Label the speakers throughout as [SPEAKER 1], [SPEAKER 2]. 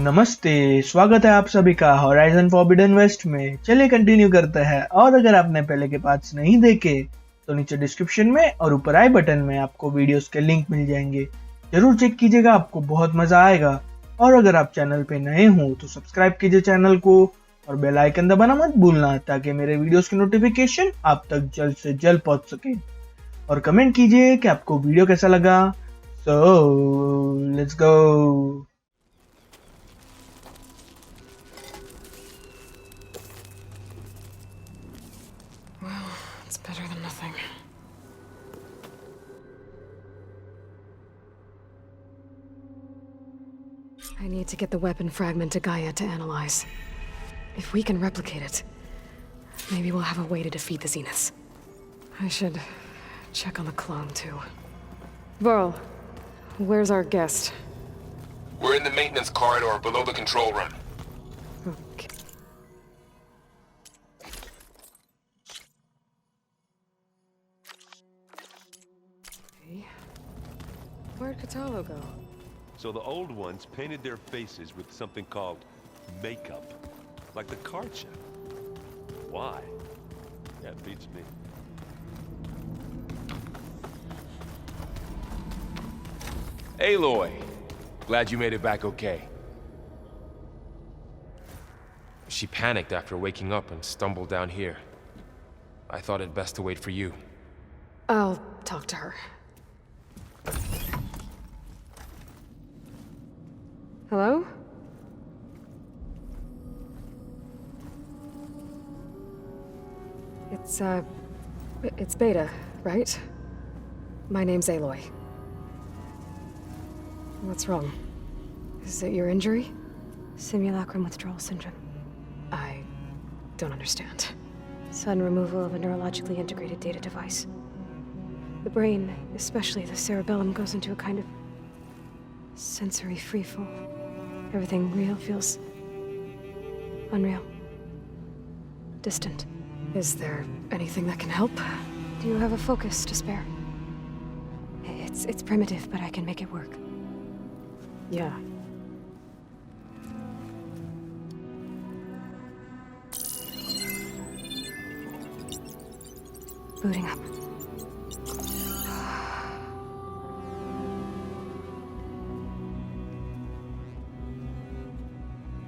[SPEAKER 1] नमस्ते, स्वागत है आप सभी का होराइजन फॉरबिडन वेस्ट में। चलिए कंटिन्यू करते हैं। और अगर आपने पहले के पार्ट्स नहीं देखे तो नीचे डिस्क्रिप्शन में और ऊपर आई बटन में आपको वीडियोस के लिंक मिल जाएंगे, जरूर चेक कीजिएगा, आपको बहुत मजा आएगा। और अगर आप चैनल पे नए हो तो सब्सक्राइब कीजिए चैनल को और बेल आइकन दबाना मत भूलना, ताकि मेरे वीडियोस की नोटिफिकेशन आप तक जल्द से जल्द पहुंच सके। और कमेंट कीजिए कि आपको वीडियो कैसा लगा। So let's go.
[SPEAKER 2] It's better than nothing. I need to get the weapon fragment to Gaia to analyze. If we can replicate it, maybe we'll have a way to defeat the Zeniths. I should check on the clone, too. Varl, where's our guest?
[SPEAKER 3] We're in the maintenance corridor below the control room.
[SPEAKER 2] Okay. Where'd Catalo go?
[SPEAKER 4] So the old ones painted their faces with something called makeup, like the card show. Why? That beats me.
[SPEAKER 3] Aloy, glad you made it back okay. She panicked after waking up and stumbled down here. I thought it best to wait for you.
[SPEAKER 2] I'll talk to her. Hello? It's Beta, right? My name's Aloy. What's wrong? Is it your injury?
[SPEAKER 5] Simulacrum withdrawal syndrome.
[SPEAKER 2] I don't understand.
[SPEAKER 5] Sudden removal of a neurologically integrated data device. The brain, especially the cerebellum, goes into a kind of sensory freefall. Everything real feels unreal. Distant.
[SPEAKER 2] Is there anything that can help?
[SPEAKER 5] Do you have a focus to spare? It's primitive, but I can make it work.
[SPEAKER 2] Yeah.
[SPEAKER 5] Booting up.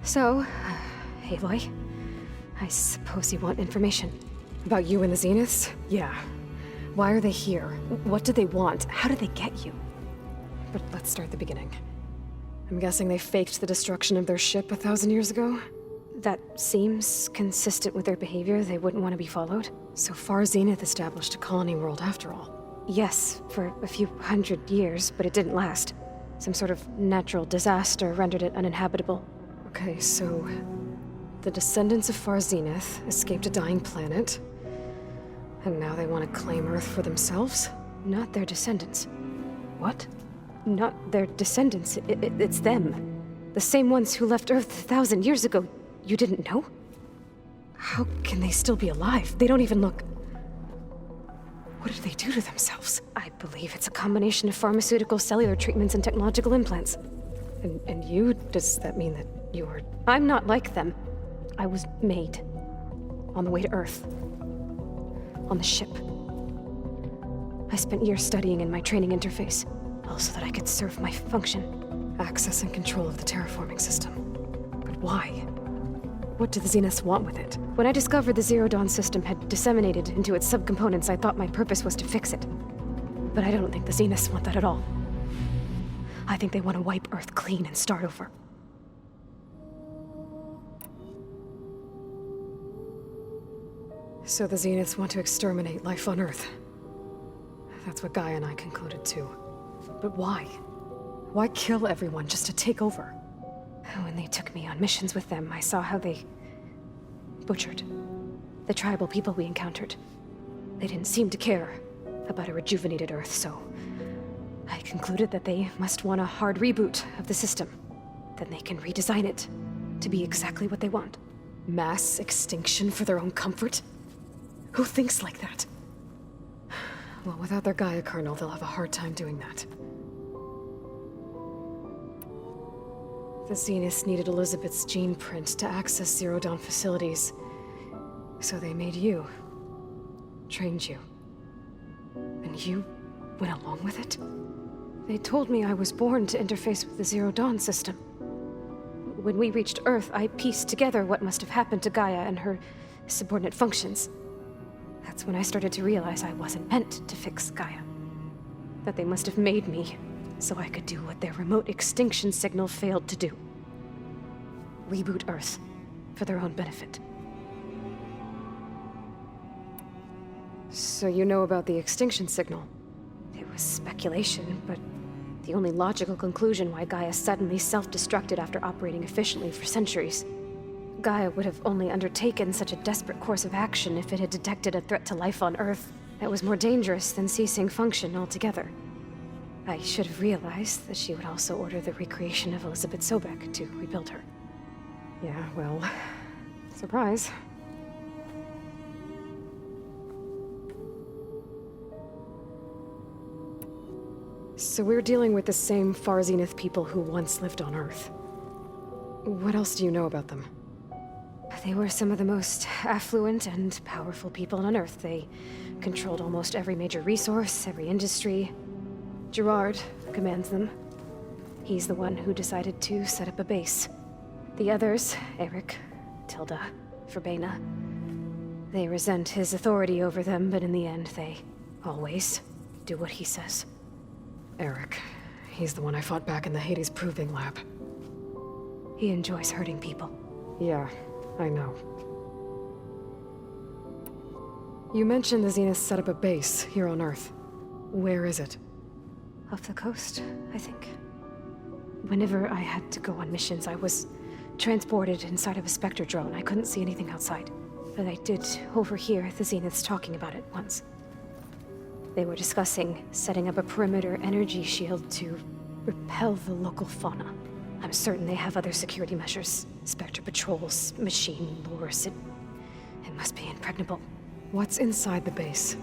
[SPEAKER 5] So, Aloy, I suppose you want information.
[SPEAKER 2] About you and the Zeniths? Yeah. Why are they here? What do they want? How did they get you? But let's start at the beginning. I'm guessing they faked the destruction of their ship 1,000 years ago?
[SPEAKER 5] That seems consistent with their behavior. They wouldn't want to be followed.
[SPEAKER 2] So far, Zenith established a colony world after all.
[SPEAKER 5] Yes, for a few hundred years, but it didn't last. Some sort of natural disaster rendered it uninhabitable.
[SPEAKER 2] Okay, so the descendants of Far Zenith escaped a dying planet, and now they want to claim Earth for themselves?
[SPEAKER 5] Not their descendants.
[SPEAKER 2] What?
[SPEAKER 5] Not their descendants. It's them. The same ones who left Earth 1,000 years ago. You didn't know?
[SPEAKER 2] How can they still be alive? They don't even look... What did they do to themselves?
[SPEAKER 5] I believe it's a combination of pharmaceutical, cellular treatments, and technological implants.
[SPEAKER 2] And you? Does that mean that you're...
[SPEAKER 5] I'm not like them. I was made. On the way to Earth. On the ship. I spent years studying in my training interface, all so that I could serve my function.
[SPEAKER 2] Access and control of the terraforming system. But why? What do the Zeniths want with it?
[SPEAKER 5] When I discovered the Zero Dawn system had disseminated into its subcomponents, I thought my purpose was to fix it. But I don't think the Zeniths want that at all. I think they want to wipe Earth clean and start over.
[SPEAKER 2] So the Zeniths want to exterminate life on Earth. That's what Gaia and I concluded too. But why? Why kill everyone just to take over?
[SPEAKER 5] When they took me on missions with them, I saw how they butchered the tribal people we encountered. They didn't seem to care about a rejuvenated Earth, so I concluded that they must want a hard reboot of the system. Then they can redesign it to be exactly what they want.
[SPEAKER 2] Mass extinction for their own comfort? Who thinks like that? Well, without their Gaia kernel, they'll have a hard time doing that. The Zeniths needed Elizabeth's gene print to access Zero Dawn facilities. So they made you. Trained you. And you went along with it? They told me I was born to interface with the Zero Dawn system. When we reached Earth, I pieced together what must have happened to Gaia and her subordinate functions. That's when I started to realize I wasn't meant to fix Gaia. That they must have made me so I could do what their remote extinction signal failed to do. Reboot Earth for their own benefit. So you know about the extinction signal? It was speculation, but the only logical conclusion why Gaia suddenly self-destructed after operating efficiently for centuries. Gaia would have only undertaken such a desperate course of action if it had detected a threat to life on Earth that was more dangerous than ceasing function altogether. I should have realized that she would also order the recreation of Elizabeth Sobek to rebuild her. Yeah, well, surprise. So we're dealing with the same Far Zenith people who once lived on Earth. What else do you know about them? They were some of the most affluent and powerful people on Earth. They controlled almost every major resource, every industry. Gerard commands them. He's the one who decided to set up a base. The others, Eric, Tilda, Verbena, they resent his authority over them, but in the end, they always do what he says. Eric. He's the one I fought back in the Hades Proving Lab.
[SPEAKER 5] He enjoys hurting people.
[SPEAKER 2] Yeah, I know. You mentioned the Zeniths set up a base here on Earth. Where is it?
[SPEAKER 5] Off the coast, I think. Whenever I had to go on missions, I was transported inside of a Spectre drone. I couldn't see anything outside. But I did overhear the Zeniths talking about it once. They were discussing setting up a perimeter energy shield to repel the local fauna. I'm certain they have other security measures. Spectre patrols, machine lures. It must be impregnable.
[SPEAKER 2] What's inside the base?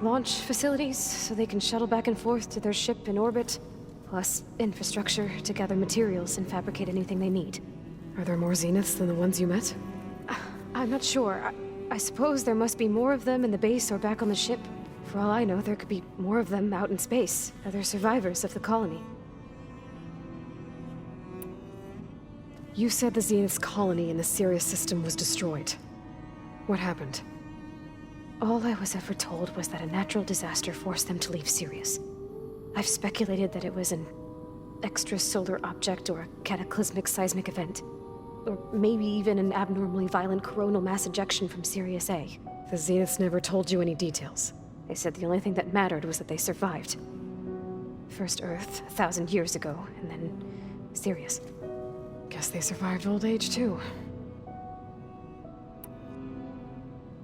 [SPEAKER 5] Launch facilities, so they can shuttle back and forth to their ship in orbit. Plus infrastructure to gather materials and fabricate anything they need.
[SPEAKER 2] Are there more Zeniths than the ones you met?
[SPEAKER 5] I'm not sure. I suppose there must be more of them in the base or back on the ship. For all I know, there could be more of them out in space. Other survivors of the colony.
[SPEAKER 2] You said the Zenith's colony in the Sirius system was destroyed. What happened?
[SPEAKER 5] All I was ever told was that a natural disaster forced them to leave Sirius. I've speculated that it was an extrasolar object or a cataclysmic seismic event. Or maybe even an abnormally violent coronal mass ejection from Sirius A.
[SPEAKER 2] The Zeniths never told you any details.
[SPEAKER 5] They said the only thing that mattered was that they survived. First Earth, 1,000 years ago, and then Sirius.
[SPEAKER 2] Guess they survived old age, too.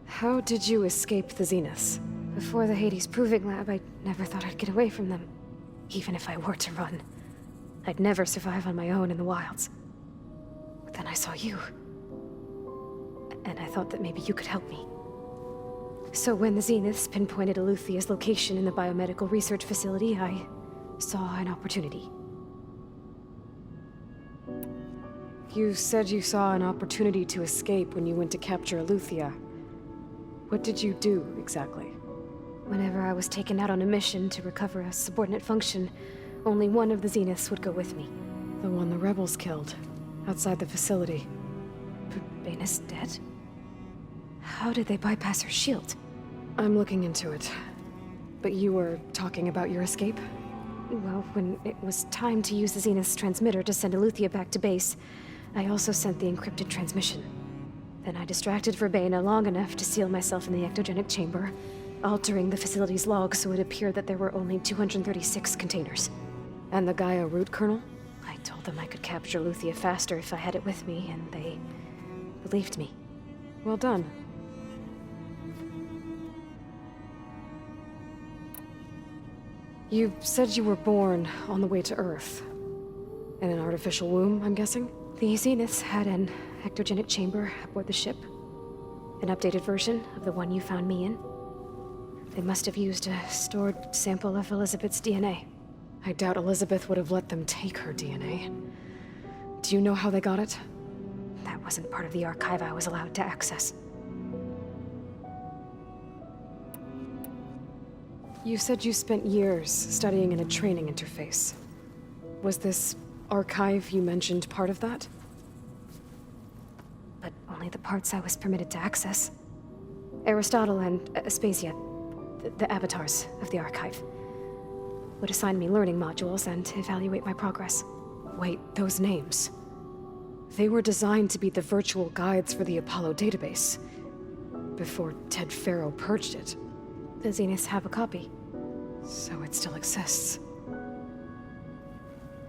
[SPEAKER 2] How did you escape the Zeniths?
[SPEAKER 5] Before the Hades Proving Lab, I never thought I'd get away from them. Even if I were to run. I'd never survive on my own in the wilds. But then I saw you. And I thought that maybe you could help me. So when the Zeniths pinpointed Eluthia's location in the biomedical research facility, I saw an opportunity.
[SPEAKER 2] You said you saw an opportunity to escape when you went to capture Eluthia. What did you do, exactly?
[SPEAKER 5] Whenever I was taken out on a mission to recover a subordinate function, only one of the Zeniths would go with me.
[SPEAKER 2] The one the rebels killed, outside the facility.
[SPEAKER 5] Baina's dead? How did they bypass her shield?
[SPEAKER 2] I'm looking into it. But you were talking about your escape?
[SPEAKER 5] Well, when it was time to use the Zenith's transmitter to send Eluthia back to base, I also sent the encrypted transmission. Then I distracted Verbena long enough to seal myself in the ectogenic chamber, altering the facility's log so it appeared that there were only 236 containers.
[SPEAKER 2] And the Gaia root kernel?
[SPEAKER 5] I told them I could capture Eluthia faster if I had it with me, and they believed me.
[SPEAKER 2] Well done. You said you were born on the way to Earth. In an artificial womb, I'm guessing?
[SPEAKER 5] The Zeniths had an ectogenic chamber aboard the ship. An updated version of the one you found me in. They must have used a stored sample of Elizabeth's DNA.
[SPEAKER 2] I doubt Elizabeth would have let them take her DNA. Do you know how they got it?
[SPEAKER 5] That wasn't part of the archive I was allowed to access.
[SPEAKER 2] You said you spent years studying in a training interface. Was this archive you mentioned part of that?
[SPEAKER 5] But only the parts I was permitted to access. Aristotle and Aspasia, the avatars of the archive, would assign me learning modules and evaluate my progress.
[SPEAKER 2] Wait, those names. They were designed to be the virtual guides for the Apollo database. Before Ted Faro purged it.
[SPEAKER 5] The Zeniths have a copy.
[SPEAKER 2] So it still exists.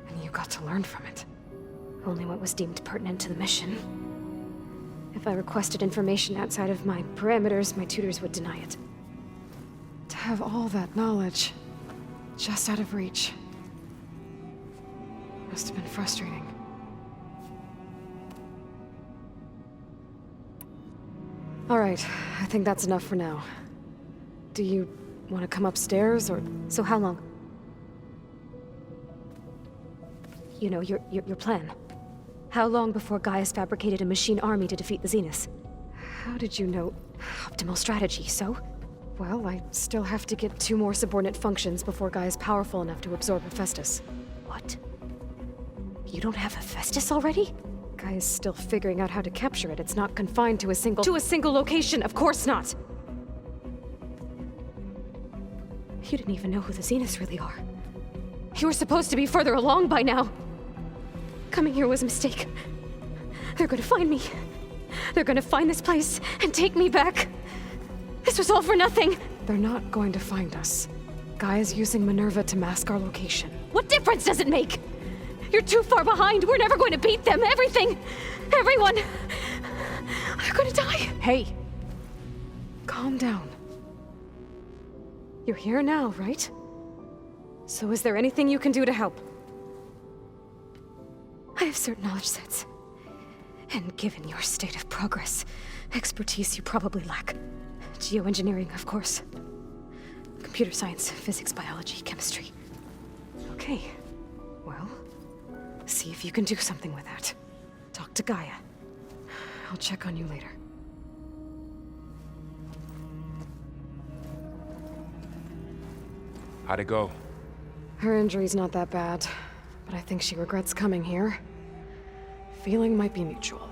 [SPEAKER 2] And you got to learn from it.
[SPEAKER 5] Only what was deemed pertinent to the mission. If I requested information outside of my parameters, my tutors would deny it.
[SPEAKER 2] To have all that knowledge, just out of reach. Must have been frustrating. Alright, I think that's enough for now. Do you want to come upstairs, or...?
[SPEAKER 5] So how long? You know, your plan. How long before Gaius fabricated a machine army to defeat the Zeniths?
[SPEAKER 2] How did you know?
[SPEAKER 5] Optimal strategy, so?
[SPEAKER 2] Well, I still have to get 2 more subordinate functions before Guy is powerful enough to absorb Hephaestus.
[SPEAKER 5] What? You don't have Hephaestus already?
[SPEAKER 2] Guy is still figuring out how to capture it. It's not confined to a single... To a single location! Of course not!
[SPEAKER 5] You didn't even know who the Zeniths really are.
[SPEAKER 2] You were supposed to be further along by now!
[SPEAKER 5] Coming here was a mistake. They're gonna find me. They're gonna find this place and take me back. This was all for nothing!
[SPEAKER 2] They're not going to find us. Guy is using Minerva to mask our location.
[SPEAKER 5] What difference does it make? You're too far behind. We're never going to beat them. Everything. Everyone. They're gonna die.
[SPEAKER 2] Hey. Calm down. You're here now, right? So is there anything you can do to help?
[SPEAKER 5] I have certain knowledge sets. And given your state of progress, expertise you probably lack. Geoengineering, of course. Computer science, physics, biology, chemistry.
[SPEAKER 2] Okay. Well, see if you can do something with that. Talk to Gaia. I'll check on you later.
[SPEAKER 3] How'd it go?
[SPEAKER 2] Her injury's not that bad, but I think she regrets coming here. Feeling might be mutual.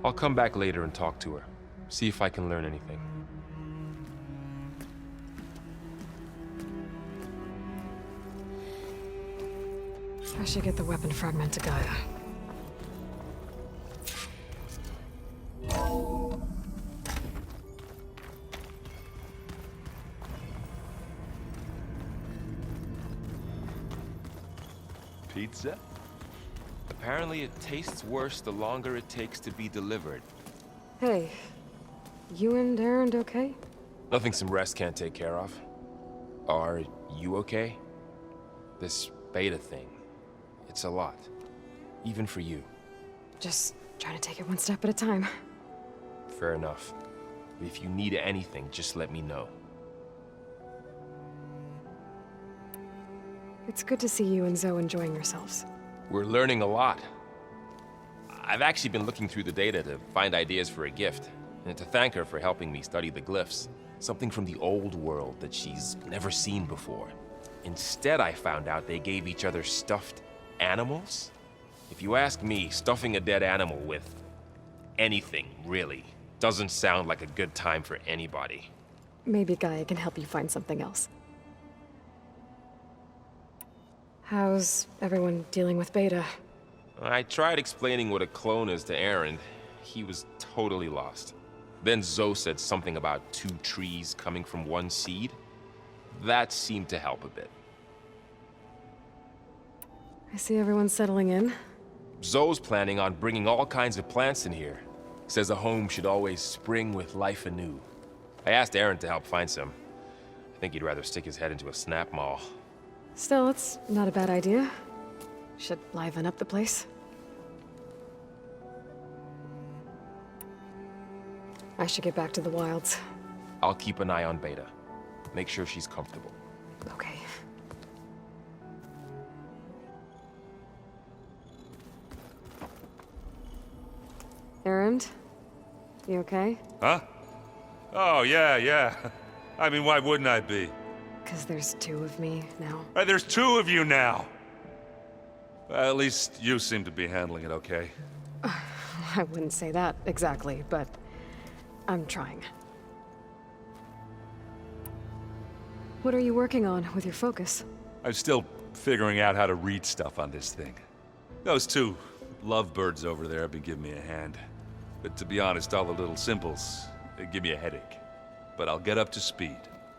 [SPEAKER 3] I'll come back later and talk to her. See if I can learn anything.
[SPEAKER 2] I should get the weapon fragment to Gaia.
[SPEAKER 4] Pizza?
[SPEAKER 3] Apparently it tastes worse the longer it takes to be delivered.
[SPEAKER 2] Hey, you and Aaron okay?
[SPEAKER 3] Nothing some rest can't take care of. Are you okay? This beta thing, it's a lot. Even for you.
[SPEAKER 2] Just trying to take it one step at a time.
[SPEAKER 3] Fair enough. If you need anything, just let me know.
[SPEAKER 2] It's good to see you and Zoe enjoying yourselves.
[SPEAKER 3] We're learning a lot. I've actually been looking through the data to find ideas for a gift, and to thank her for helping me study the glyphs. Something from the old world that she's never seen before. Instead, I found out they gave each other stuffed animals. If you ask me, stuffing a dead animal with anything, really, doesn't sound like a good time for anybody.
[SPEAKER 2] Maybe Gaia can help you find something else. How's everyone dealing with Beta?
[SPEAKER 3] I tried explaining what a clone is to Aaron. He was totally lost. Then Zoe said something about 2 trees coming from 1 seed. That seemed to help a bit.
[SPEAKER 2] I see everyone's settling in.
[SPEAKER 3] Zoe's planning on bringing all kinds of plants in here. Says a home should always spring with life anew. I asked Aaron to help find some. I think he'd rather stick his head into a snap mall.
[SPEAKER 2] Still, it's not a bad idea. Should liven up the place. I should get back to the wilds.
[SPEAKER 3] I'll keep an eye on Beta. Make sure she's comfortable.
[SPEAKER 2] Okay. Errand? You okay?
[SPEAKER 4] Huh? Oh, yeah. I mean, why wouldn't I be?
[SPEAKER 2] Because there's two of me now.
[SPEAKER 4] There's two of you now! Well, at least you seem to be handling it okay.
[SPEAKER 2] I wouldn't say that exactly, but I'm trying. What are you working on with your focus?
[SPEAKER 4] I'm still figuring out how to read stuff on this thing. Those two lovebirds over there have been giving me a hand. But to be honest, all the little symbols, they give me a headache. But I'll get up to speed.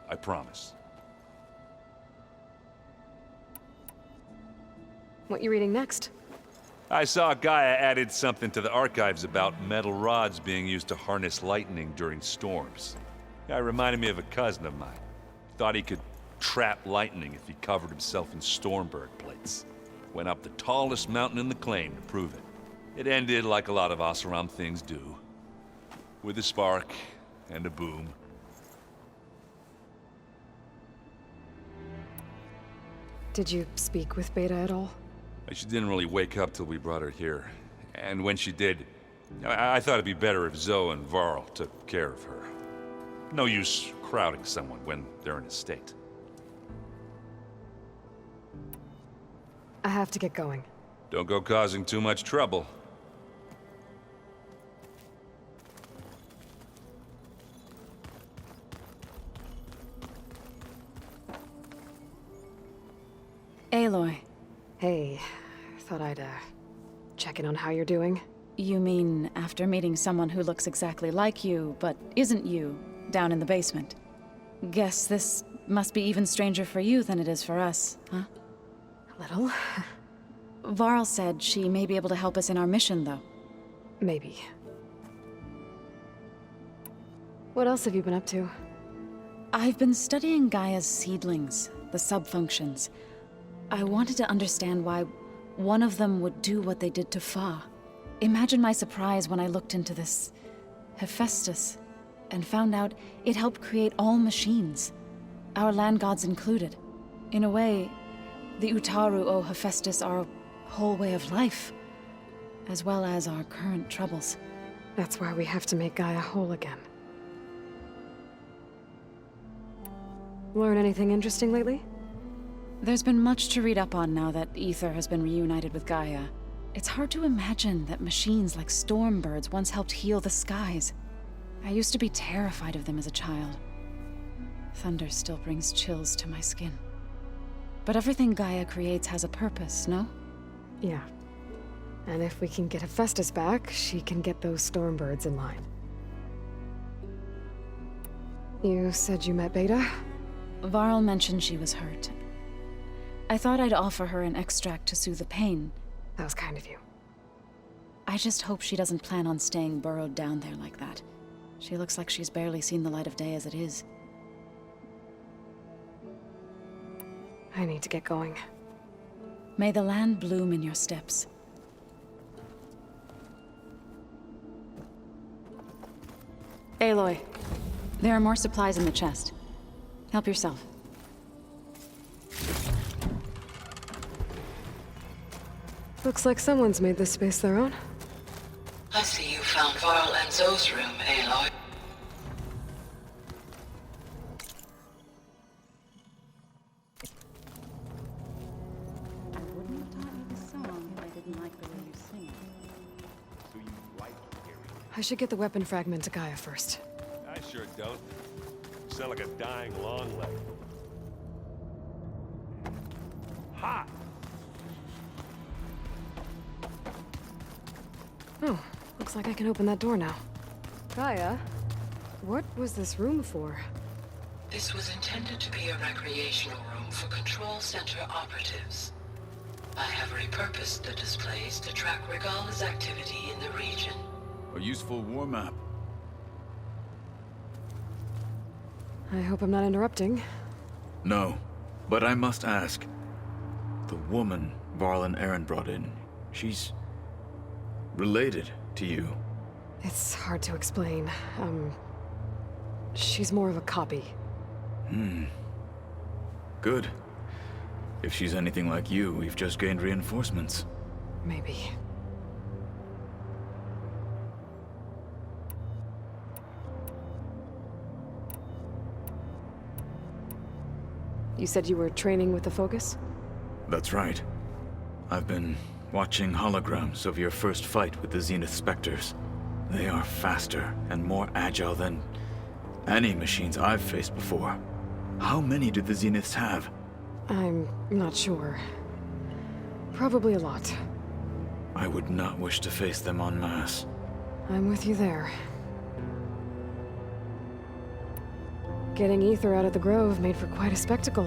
[SPEAKER 4] I promise.
[SPEAKER 2] What you reading next?
[SPEAKER 4] I saw Gaia added something to the archives about metal rods being used to harness lightning during storms. Guy reminded me of a cousin of mine. Thought he could trap lightning if he covered himself in Stormberg plates. Went up the tallest mountain in the claim to prove it. It ended like a lot of Oseram things do. With a spark and a boom.
[SPEAKER 2] Did you speak with Beta at all?
[SPEAKER 4] She didn't really wake up till we brought her here. And when she did, I thought it'd be better if Zoe and Varl took care of her. No use crowding someone when they're in a state.
[SPEAKER 2] I have to get going.
[SPEAKER 4] Don't go causing too much trouble.
[SPEAKER 5] Aloy,
[SPEAKER 2] Hey, thought I'd, check in on how you're doing.
[SPEAKER 5] you mean after meeting someone who looks exactly like you, but isn't you, down in the basement? Guess this must be even stranger for you than it is for us, huh?
[SPEAKER 2] A little.
[SPEAKER 5] Varl said she may be able to help us in our mission, though.
[SPEAKER 2] Maybe. What else have you been up to?
[SPEAKER 5] I've been studying Gaia's seedlings, the subfunctions. I wanted to understand why one of them would do what they did to Fa. Imagine my surprise when I looked into this Hephaestus and found out it helped create all machines, our land gods included. In a way, the Utaru owe Hephaestus our whole way of life, as well as our current troubles.
[SPEAKER 2] That's why we have to make Gaia whole again. Learn anything interesting lately?
[SPEAKER 5] There's been much to read up on now that Ether has been reunited with Gaia. It's hard to imagine that machines like Stormbirds once helped heal the skies. I used to be terrified of them as a child. Thunder still brings chills to my skin. But everything Gaia creates has a purpose, no?
[SPEAKER 2] Yeah. And if we can get Hephaestus back, she can get those Stormbirds in line. You said you met Beta?
[SPEAKER 5] Varl mentioned she was hurt. I thought I'd offer her an extract to soothe the pain.
[SPEAKER 2] That was kind of you.
[SPEAKER 5] I just hope she doesn't plan on staying burrowed down there like that. She looks like she's barely seen the light of day as it is.
[SPEAKER 2] I need to get going.
[SPEAKER 5] May the land bloom in your steps. Aloy, there are more supplies in the chest. Help yourself.
[SPEAKER 2] Looks like someone's made this space their own.
[SPEAKER 6] I see you found Varl and Zoe's room, Aloy.
[SPEAKER 5] I wouldn't have taught you this song if I didn't like the way you sing it.
[SPEAKER 4] So you like hearing it?
[SPEAKER 2] I should get the weapon fragment to Gaia first.
[SPEAKER 4] I sure don't. You sound like a dying long leg. Ha!
[SPEAKER 2] Oh, looks like I can open that door now. Gaia, what was this room for?
[SPEAKER 6] This was intended to be a recreational room for Control Center operatives. I have repurposed the displays to track Regala's activity in the region.
[SPEAKER 7] A useful war map.
[SPEAKER 2] I hope I'm not interrupting.
[SPEAKER 7] No, but I must ask. The woman Varl and Aaron brought in, she's related to you.
[SPEAKER 2] It's hard to explain. She's more of a copy.
[SPEAKER 7] Good. If she's anything like you, we've just gained reinforcements.
[SPEAKER 2] Maybe. You said you were training with the Focus?
[SPEAKER 7] That's right. I've been watching holograms of your first fight with the Zenith Spectres. They are faster and more agile than any machines I've faced before. How many do the Zeniths have?
[SPEAKER 2] I'm not sure. Probably a lot.
[SPEAKER 7] I would not wish to face them en masse.
[SPEAKER 2] I'm with you there. Getting Ether out of the Grove made for quite a spectacle.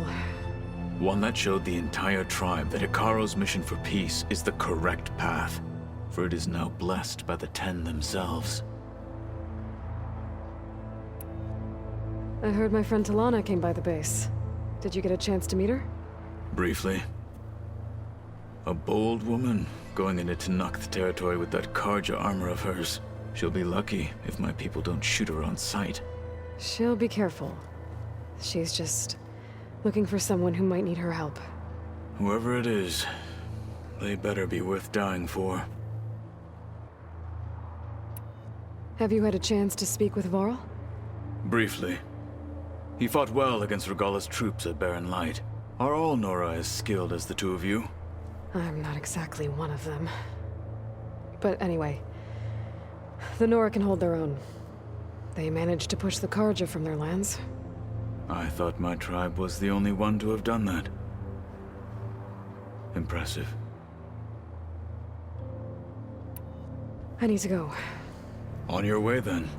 [SPEAKER 7] One that showed the entire tribe that Ikaro's mission for peace is the correct path, for it is now blessed by the Ten themselves.
[SPEAKER 2] I heard my friend Talana came by the base. Did you get a chance to meet her?
[SPEAKER 7] Briefly. A bold woman going into Tanakh territory with that Karja armor of hers. She'll be lucky if my people don't shoot her on sight.
[SPEAKER 2] She'll be careful. She's just looking for someone who might need her help.
[SPEAKER 7] Whoever it is, they better be worth dying for.
[SPEAKER 2] Have you had a chance to speak with Varl?
[SPEAKER 7] Briefly. He fought well against Regalla's troops at Barren Light. Are all Nora as skilled as the two of you?
[SPEAKER 2] I'm not exactly one of them. But anyway, the Nora can hold their own. They managed to push the Karja from their lands.
[SPEAKER 7] I thought my tribe was the only one to have done that. Impressive.
[SPEAKER 2] I need to go.
[SPEAKER 7] On your way, then.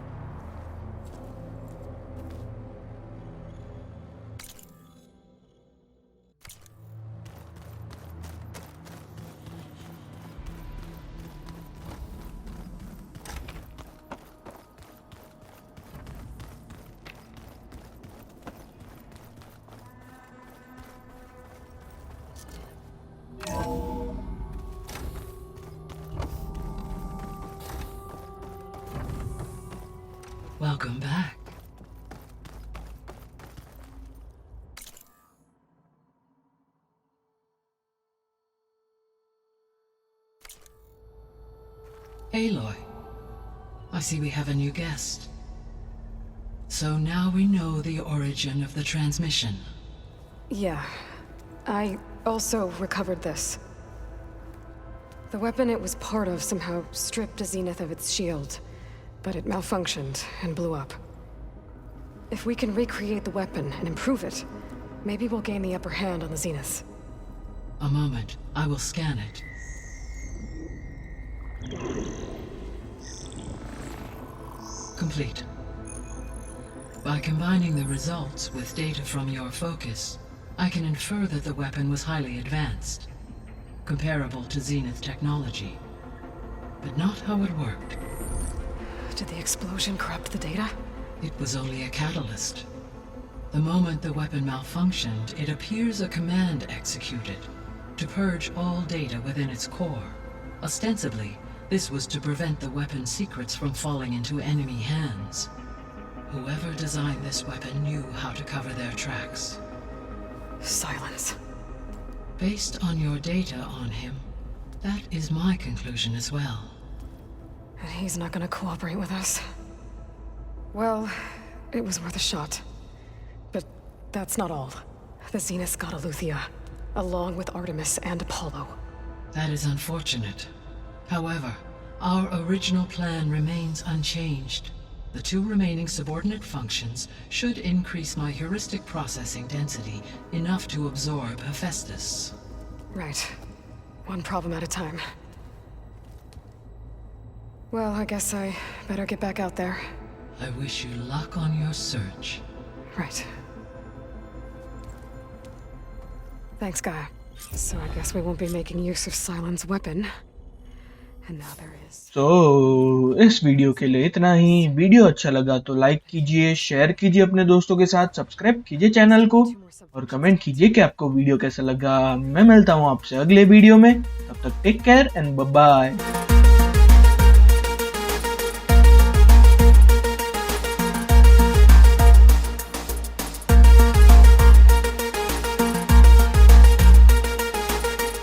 [SPEAKER 6] Welcome back. Aloy, I see we have a new guest. So now we know the origin of the transmission.
[SPEAKER 2] Yeah. I also recovered this. The weapon it was part of somehow stripped a Zenith of its shield, but it malfunctioned and blew up. If we can recreate the weapon and improve it, maybe we'll gain the upper hand on the Zeniths.
[SPEAKER 6] A moment, I will scan it. Complete. By combining the results with data from your focus, I can infer that the weapon was highly advanced, comparable to Zenith technology, but not how it worked.
[SPEAKER 2] Did the explosion corrupt the data?
[SPEAKER 6] It was only a catalyst. The moment the weapon malfunctioned, it appears a command executed to purge all data within its core. Ostensibly, this was to prevent the weapon's secrets from falling into enemy hands. Whoever designed this weapon knew how to cover their tracks.
[SPEAKER 2] Silence.
[SPEAKER 6] Based on your data on him, that is my conclusion as well.
[SPEAKER 2] And he's not gonna cooperate with us. Well, it was worth a shot. But that's not all. The Zeniths got Aletheia, along with Artemis and Apollo.
[SPEAKER 6] That is unfortunate. However, our original plan remains unchanged. The two remaining subordinate functions should increase my heuristic processing density enough to absorb Hephaestus.
[SPEAKER 2] Right. One problem at a time. Well, I guess I better get back out there.
[SPEAKER 6] I wish you luck on your search.
[SPEAKER 2] Right. Thanks, Gaia. So I guess we won't be making use of Sylens' weapon. And now there is.
[SPEAKER 1] तो इस video के लिए इतना ही। Video अच्छा लगा तो like कीजिए, share कीजिए अपने दोस्तों के साथ, सब्सक्राइब कीजिए चैनल को और कमेंट कीजिए कि आपको वीडियो कैसा लगा। मैं मिलता हूँ आपसे अगले वीडियो में, तब तक take care and bye bye.